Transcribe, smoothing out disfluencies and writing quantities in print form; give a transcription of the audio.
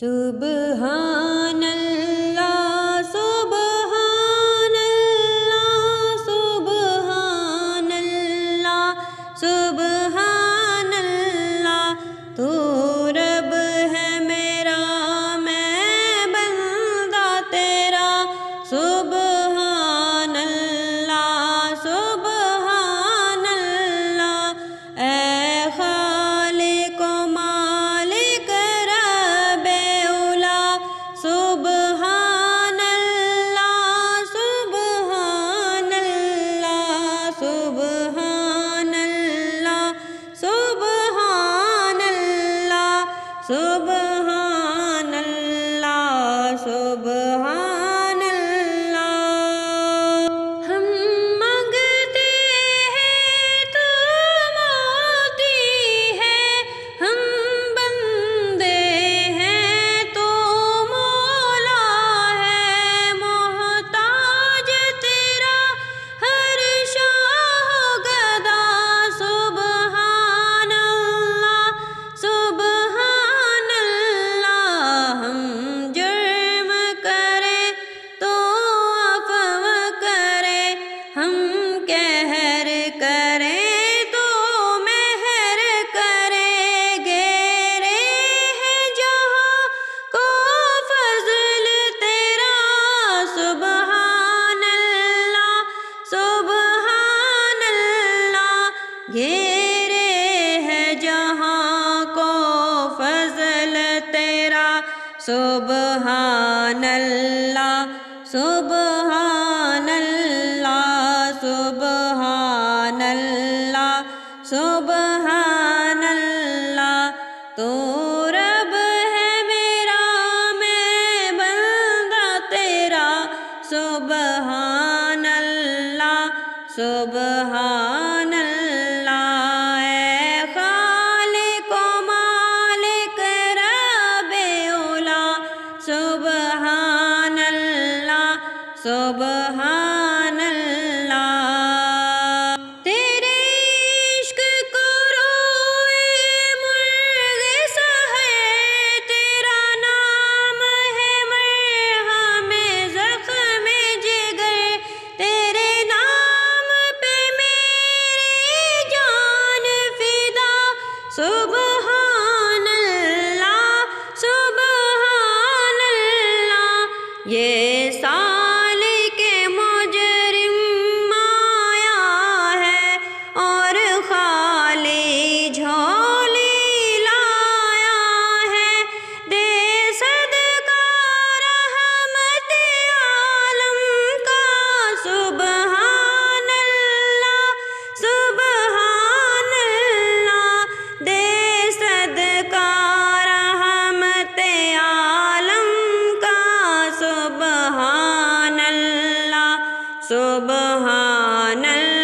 سبحان اللہ سبحان اللہ سبحان اللہ سبحان اللہ، تو رب ہے میرا میں بندہ تیرا، سبحان اللہ سبحان اللہ۔ اے خالق و مالک رب اولا، سبحان اللہ سبحان اللہ سبحان اللہ سبحان اللہ سبحان اللہ سبحان اللہ۔ ہم مانگتے ہیں تو موتی ہے، ہم بندے ہیں تو مولا ہے، محتاج تیرا ہر شاہ و گدا، سبحان اللہ سبحان اللہ۔ ہم جرم کریں تو عفو کرے، ہم قہر کریں تو مہر کرے، گھیرے ہیں جہاں کو فضل تیرا، سبحان اللہ سبحان اللہ۔ گھیرے ہے جہاں کو فضل تیرا، سبحان اللہ سبحان اللہ سبحان اللہ سبحان اللہ۔ تو رب ہے میرا میں بندہ تیرا، سبحان اللہ سبحان اللہ۔ اے خالق و مالک رب اولا، سبحان اللہ سبحان اللہ۔ تیرے عشق کو روئے مرغ سحر، تیرا نام ہے مرہم زخم جگر، تیرے نام پہ میری جان فدا، سبحان اللہ سبحان اللہ۔ یہ سال کے مجرم آیا ہے اور خالی جھولی لایا ہے، دے صدقہ رحمت عالم کا، سبحان اللہ سبحان اللہ۔ دے صدقہ رحمت عالم کا، سبحان اللہ سبحان اللہ۔